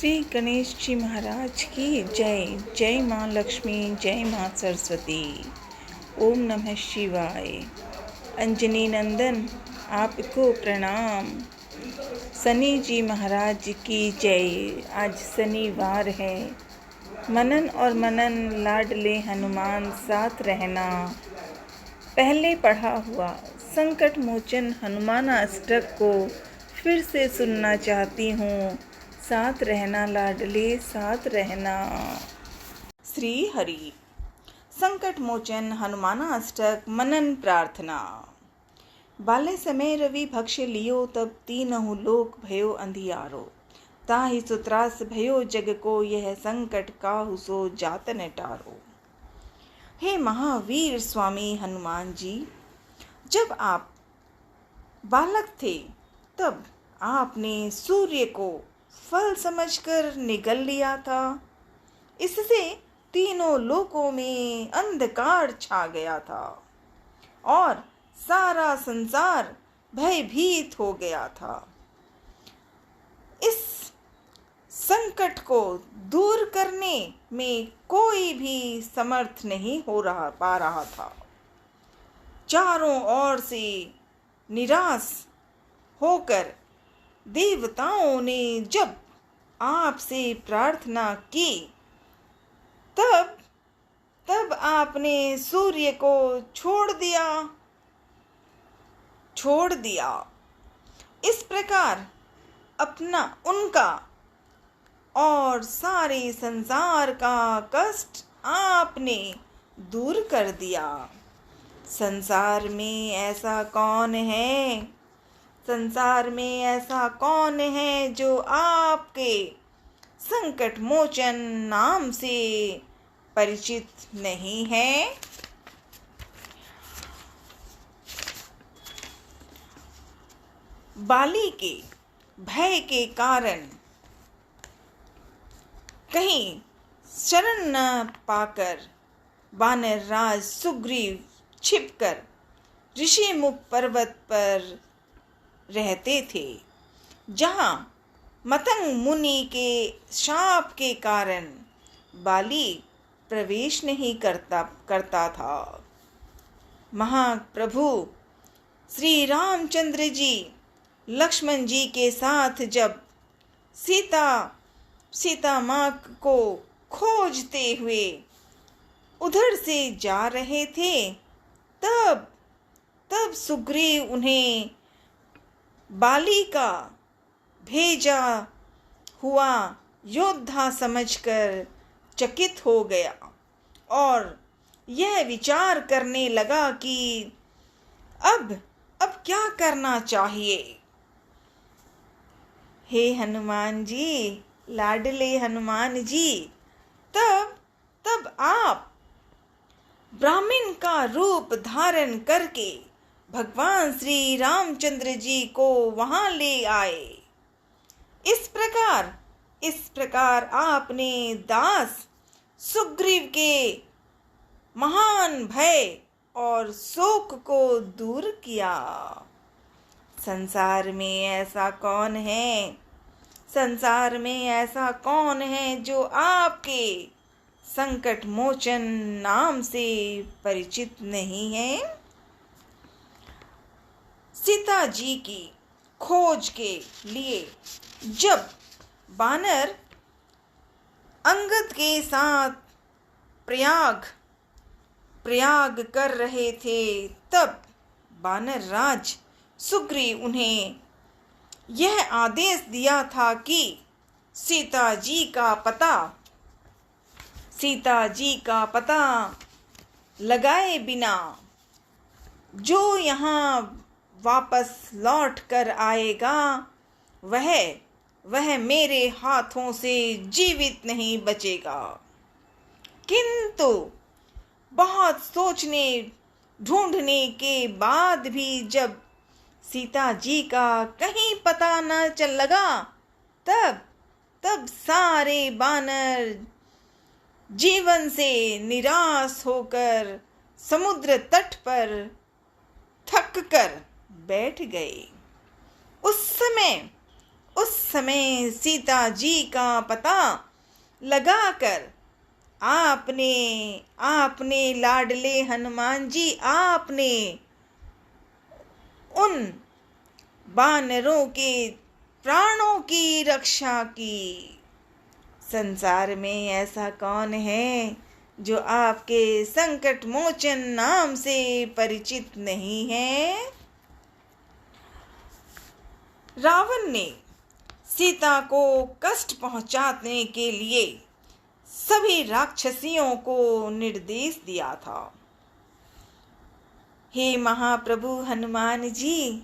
श्री गणेश जी महाराज की जय। जय माँ लक्ष्मी, जय माँ सरस्वती। ओम नमः शिवाय। अंजनी नंदन आपको प्रणाम। शनि जी महाराज की जय। आज शनिवार है। मनन और मनन लाडले हनुमान साथ रहना। पहले पढ़ा हुआ संकट मोचन हनुमान अष्टक को फिर से सुनना चाहती हूँ। साथ रहना लाडले, साथ रहना। श्री हरि। संकट मोचन हनुमान अष्टक मनन प्रार्थना। बाले समय रवि भक्ष लियो, तब तीनहु लोक भयो अंधियारो। ताहि सुत्रास भयो जग को, यह संकट काहू सो जात न टारो। हे महावीर स्वामी हनुमान जी, जब आप बालक थे तब आपने सूर्य को फल समझकर निगल लिया था। इससे तीनों लोकों में अंधकार छा गया था और सारा संसार भयभीत हो गया था। इस संकट को दूर करने में कोई भी समर्थ नहीं पा रहा था। चारों ओर से निराश होकर देवताओं ने जब आपसे प्रार्थना की, तब आपने सूर्य को छोड़ दिया। इस प्रकार उनका और सारे संसार का कष्ट आपने दूर कर दिया। संसार में ऐसा कौन है जो आपके संकट मोचन नाम से परिचित नहीं है। बाली के भय के कारण कहीं शरण न पाकर वानर राज सुग्रीव छिपकर ऋषिमुख पर्वत पर रहते थे, जहां मतंग मुनि के शाप के कारण बाली प्रवेश नहीं करता था। महाप्रभु श्री रामचंद्र जी लक्ष्मण जी के साथ जब सीता माँ को खोजते हुए उधर से जा रहे थे, तब सुग्रीव उन्हें बाली का भेजा हुआ योद्धा समझकर चकित हो गया और यह विचार करने लगा कि अब क्या करना चाहिए। हे हनुमान जी, लाडले हनुमान जी, तब आप ब्राह्मण का रूप धारण करके भगवान श्री रामचंद्र जी को वहां ले आए। इस प्रकार आपने दास सुग्रीव के महान भय और शोक को दूर किया। संसार में ऐसा कौन है जो आपके संकट मोचन नाम से परिचित नहीं है। सीता जी की खोज के लिए जब वानर अंगद के साथ प्रयाग कर रहे थे, तब वानर राज सुग्रीव उन्हें यह आदेश दिया था कि सीता जी का पता लगाए बिना जो यहाँ वापस लौट कर आएगा, वह मेरे हाथों से जीवित नहीं बचेगा। किंतु बहुत सोचने ढूंढने के बाद भी जब सीता जी का कहीं पता न चल लगा, तब सारे वानर जीवन से निराश होकर समुद्र तट पर थक कर बैठ गए। उस समय उस समय सीता जी का पता लगाकर आपने आपने लाडले हनुमान जी आपने उन वानरों के प्राणों की रक्षा की। संसार में ऐसा कौन है जो आपके संकट मोचन नाम से परिचित नहीं है। रावण ने सीता को कष्ट पहुंचाने के लिए सभी राक्षसियों को निर्देश दिया था। हे महाप्रभु हनुमान जी,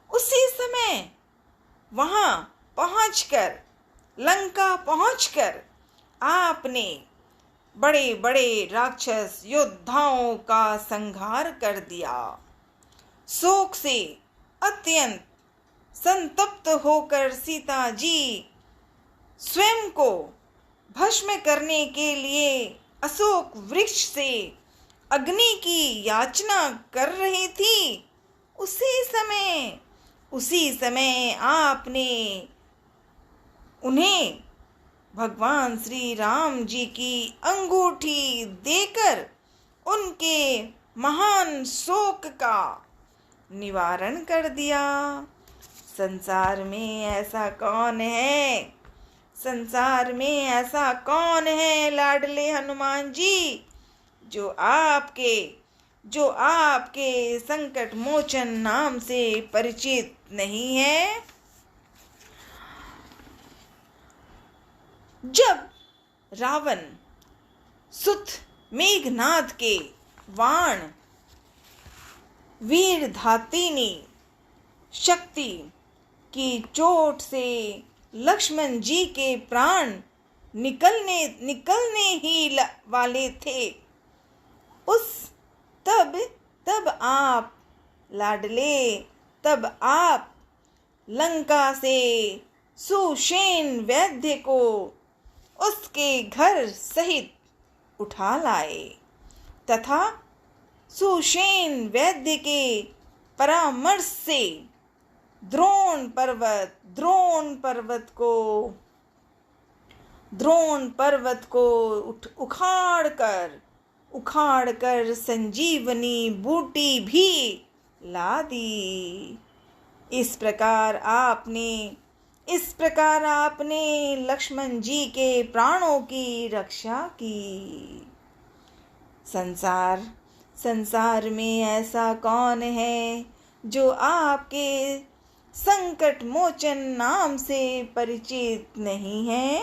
उसी समय वहां पहुंचकर, लंका पहुंचकर आपने बड़े बड़े राक्षस योद्धाओं का संहार कर दिया। शोक से अत्यंत संतप्त होकर सीता जी स्वयं को भस्म करने के लिए अशोक वृक्ष से अग्नि की याचना कर रही थी। उसी समय आपने उन्हें भगवान श्री राम जी की अंगूठी देकर उनके महान शोक का निवारण कर दिया। संसार में ऐसा कौन है, संसार में ऐसा कौन है लाडले हनुमान जी जो आपके संकट मोचन नाम से परिचित नहीं है। जब रावण सुत मेघनाद के बाण वीर धातिनी शक्ति की चोट से लक्ष्मण जी के प्राण निकलने ही वाले थे, तब आप लाडले, तब आप लंका से सुषेण वैद्य को उसके घर सहित उठा लाए तथा सुषेण वैद्य के परामर्श से द्रोण पर्वत को उखाड़ कर संजीवनी बूटी भी ला दी। इस प्रकार आपने लक्ष्मण जी के प्राणों की रक्षा की। संसार में ऐसा कौन है जो आपके संकट मोचन नाम से परिचित नहीं है।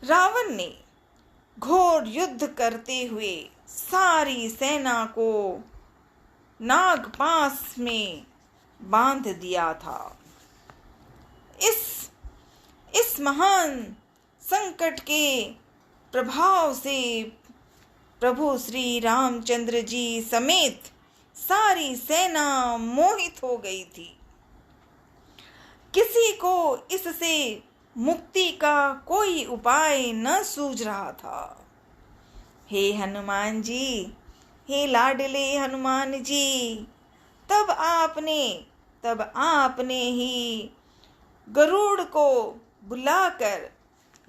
रावण ने घोर युद्ध करते हुए सारी सेना को नागपाश में बांध दिया था। इस महान संकट के प्रभाव से प्रभु श्री रामचंद्र जी समेत सारी सेना मोहित हो गई थी। किसी को इससे मुक्ति का कोई उपाय न सूझ रहा था। हे हनुमान जी, हे लाडले हनुमान जी, तब आपने ही गरुड़ को बुलाकर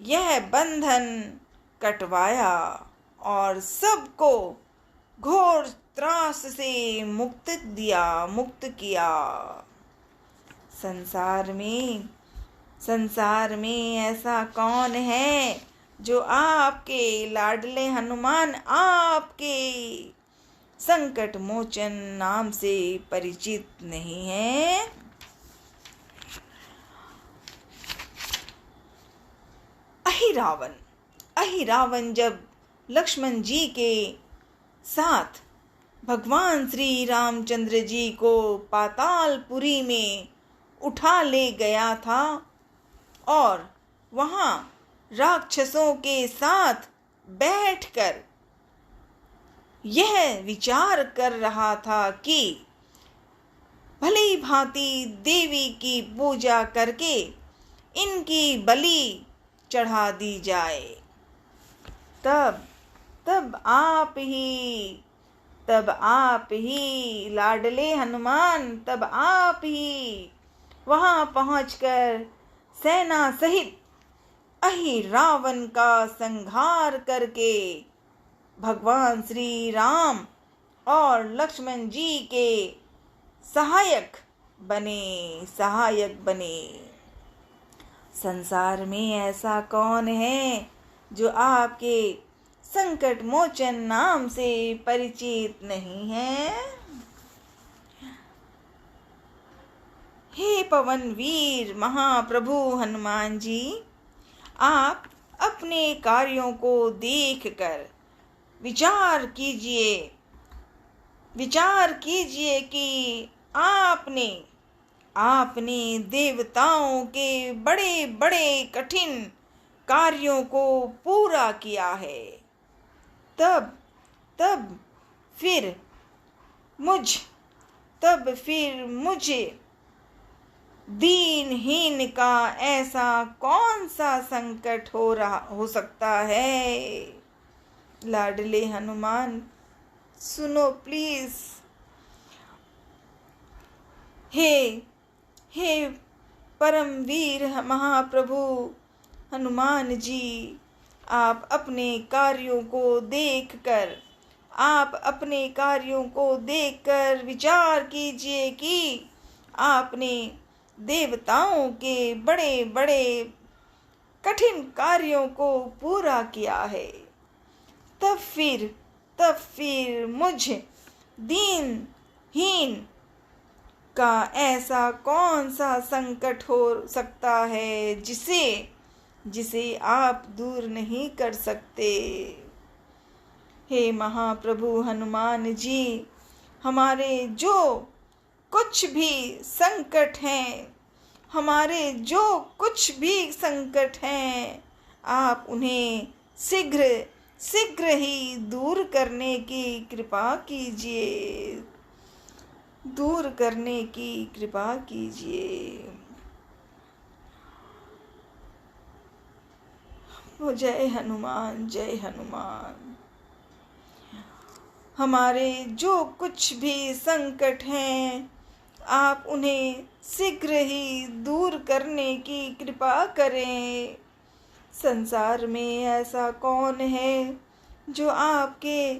यह बंधन कटवाया और सबको घोर त्रास से मुक्त किया। संसार में ऐसा कौन है जो आपके लाडले हनुमान आपके संकट मोचन नाम से परिचित नहीं है। अहिरावण जब लक्ष्मण जी के साथ भगवान श्री रामचंद्र जी को पातालपुरी में उठा ले गया था और वहां राक्षसों के साथ बैठकर यह विचार कर रहा था कि भली भांति देवी की पूजा करके इनकी बलि चढ़ा दी जाए, तब आप ही लाडले हनुमान, तब आप ही वहां पहुंचकर सेना सहित अहि रावण का संहार करके भगवान श्री राम और लक्ष्मण जी के सहायक बने। संसार में ऐसा कौन है जो आपके संकट मोचन नाम से परिचित नहीं है? हे पवन वीर महाप्रभु हनुमान जी, आप अपने कार्यों को देखकर विचार कीजिए कि आपने देवताओं के बड़े बड़े कठिन कार्यों को पूरा किया है। तब फिर मुझे दीनहीन का ऐसा कौन सा संकट हो सकता है? लाडले हनुमान, सुनो प्लीज। हे परमवीर महाप्रभु हनुमान जी, आप अपने कार्यों को देखकर विचार कीजिए कि आपने देवताओं के बड़े बड़े कठिन कार्यों को पूरा किया है। तब फिर मुझ दीनहीन का ऐसा कौन सा संकट हो सकता है जिसे आप दूर नहीं कर सकते? हे महाप्रभु हनुमान जी, हमारे जो कुछ भी संकट हैं, आप उन्हें शीघ्र ही दूर करने की कृपा कीजिए। जय हनुमान, जय हनुमान। हमारे जो कुछ भी संकट हैं, आप उन्हें शीघ्र ही दूर करने की कृपा करें। संसार में ऐसा कौन है जो आपके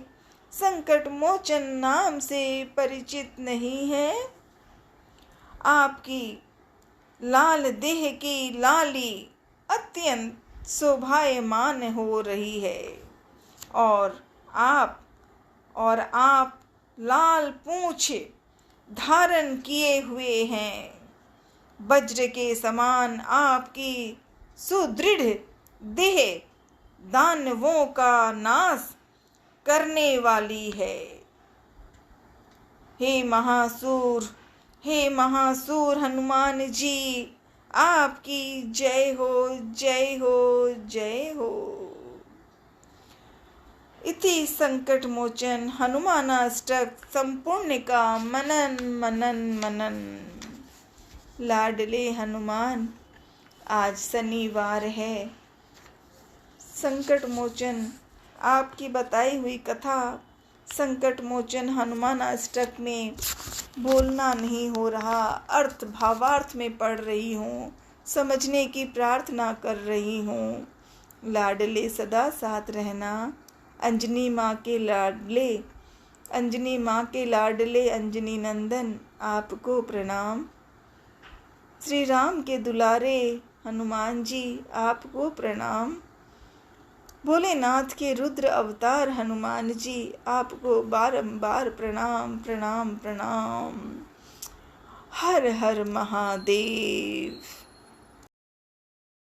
संकट मोचन नाम से परिचित नहीं है? आपकी लाल देह की लाली अत्यंत शोभायमान हो रही है और आप लाल पूंछ धारण किए हुए हैं। वज्र के समान आपकी सुदृढ़ देह दानवों का नाश करने वाली है। हे महासूर हनुमान जी, आपकी जय हो, जय हो, जय हो। इति संकट मोचन हनुमानाष्टक संपूर्ण का मनन। लाडले हनुमान, आज शनिवार है। संकट मोचन आपकी बताई हुई कथा संकट मोचन हनुमानाष्टक में बोलना नहीं हो रहा, अर्थ भावार्थ में पढ़ रही हूँ, समझने की प्रार्थना कर रही हूँ। लाडले सदा साथ रहना। अंजनी माँ के लाडले अंजनी नंदन, आपको प्रणाम। श्री राम के दुलारे हनुमान जी, आपको प्रणाम। भोलेनाथ के रुद्र अवतार हनुमान जी, आपको बारंबार प्रणाम प्रणाम प्रणाम। हर हर महादेव।